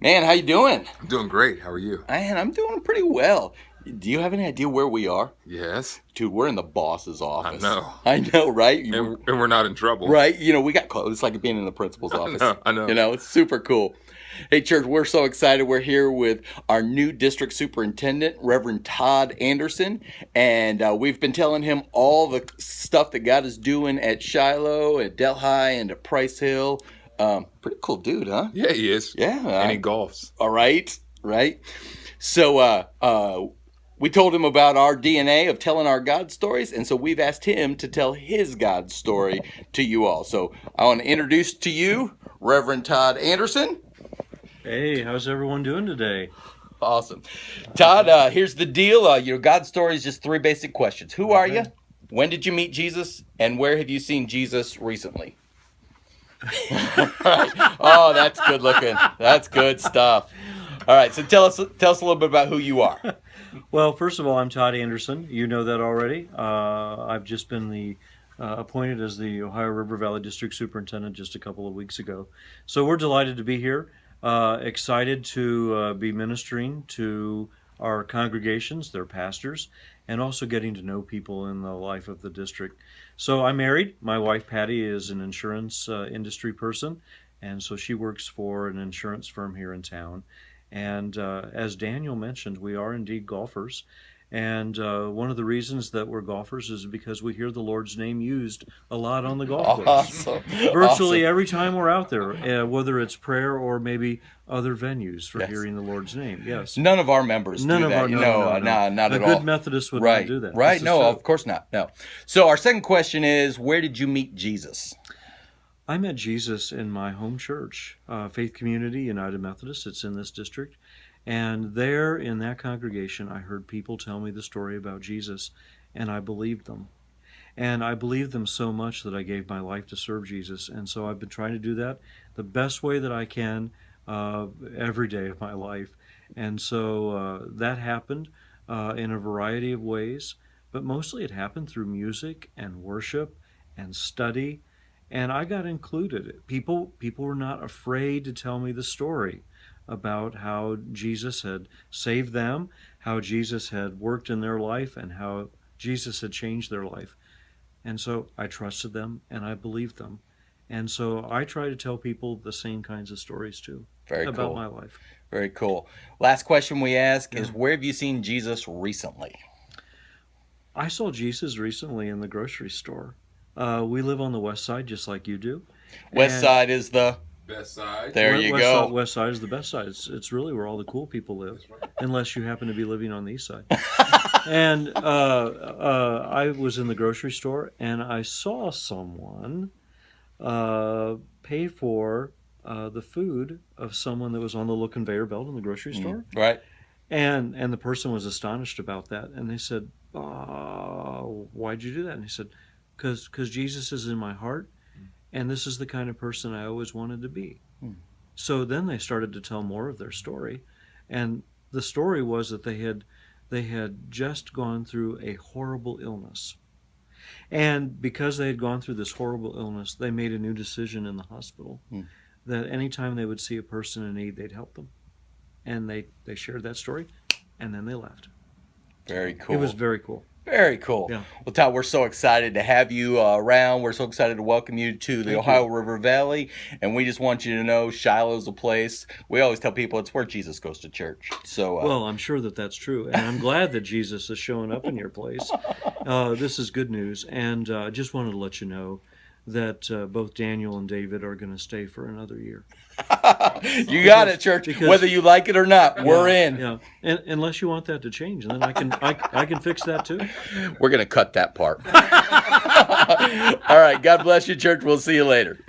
Man, how you doing? I'm doing great. How are you? Man, I'm doing pretty well. Do you have any idea where we are? Yes. Dude, we're in the boss's office. know. I know, right? And we're not in trouble. Right? We got close. It's like being in the principal's office. I know. It's super cool. Hey, church, we're so excited. We're here with our new district superintendent, Reverend Todd Anderson. And we've been telling him all the stuff that God is doing at Shiloh, at Delhi, and at Price Hill. Pretty cool dude, huh? Yeah, he is. Yeah. And he golfs. All right. So we told him about our DNA of telling our God stories, and so we've asked him to tell his God story to you all. So I want to introduce to you Reverend Todd Anderson. Hey, how's everyone doing today? Awesome. Todd, here's the deal. Your God story is just 3 basic questions. Who are you? When did you meet Jesus? And where have you seen Jesus recently? Oh, that's good looking. That's good stuff. All right, so tell us a little bit about who you are. Well, first of all, I'm Todd Anderson. You know that already. I've just been appointed as the Ohio River Valley District Superintendent just a couple of weeks ago. So we're delighted to be here, excited to be ministering to our congregations, their pastors, and also getting to know people in the life of the district. So I'm married. My wife, Patty, is an insurance industry person, and so she works for an insurance firm here in town. And as Daniel mentioned, we are indeed golfers. And one of the reasons that we're golfers is because we hear the Lord's name used a lot on the golf course. Awesome. Virtually every time we're out there, whether it's prayer or maybe other venues for hearing the Lord's name. Yes. None of our members do that. No, not at all. A good Methodist would not do that. Right. No, of course not. No. So our second question is, where did you meet Jesus? I met Jesus in my home church, Faith Community United Methodist. It's in this district. And there in that congregation, I heard people tell me the story about Jesus, and I believed them. And I believed them so much that I gave my life to serve Jesus. And so I've been trying to do that the best way that I can every day of my life. And so that happened in a variety of ways, but mostly it happened through music and worship and study. And I got included. People were not afraid to tell me the story about how Jesus had saved them, how Jesus had worked in their life, and how Jesus had changed their life. And so I trusted them and I believed them. And so I try to tell people the same kinds of stories too. About my life. Very cool. Last question we ask is, where have you seen Jesus recently? I saw Jesus recently in the grocery store. We live on the west side, just like you do. West side is the best side. There you go. West side is the best side. It's really where all the cool people live, unless you happen to be living on the east side. And I was in the grocery store, and I saw someone pay for the food of someone that was on the little conveyor belt in the grocery store. Right. And the person was astonished about that, and they said, "Why'd you do that?" And he said, Because Jesus is in my heart, and this is the kind of person I always wanted to be. So then they started to tell more of their story, and the story was that they had just gone through a horrible illness. And because they had gone through this horrible illness, they made a new decision in the hospital that anytime they would see a person in need, they'd help them. And they shared that story, and then they left. Very cool. It was very cool. Very cool. Yeah. Well, Todd, we're so excited to have you around. We're so excited to welcome you to the Ohio River Valley. And we just want you to know Shiloh's a place. We always tell people it's where Jesus goes to church. So, well, I'm sure that that's true. And I'm glad that Jesus is showing up in your place. This is good news. And I just wanted to let you know that both Daniel and David are going to stay for another year. You got it, church. Whether you like it or not, we're in. Yeah, and unless you want that to change, and then I can fix that too. We're gonna cut that part. All right. God bless you, church. We'll see you later.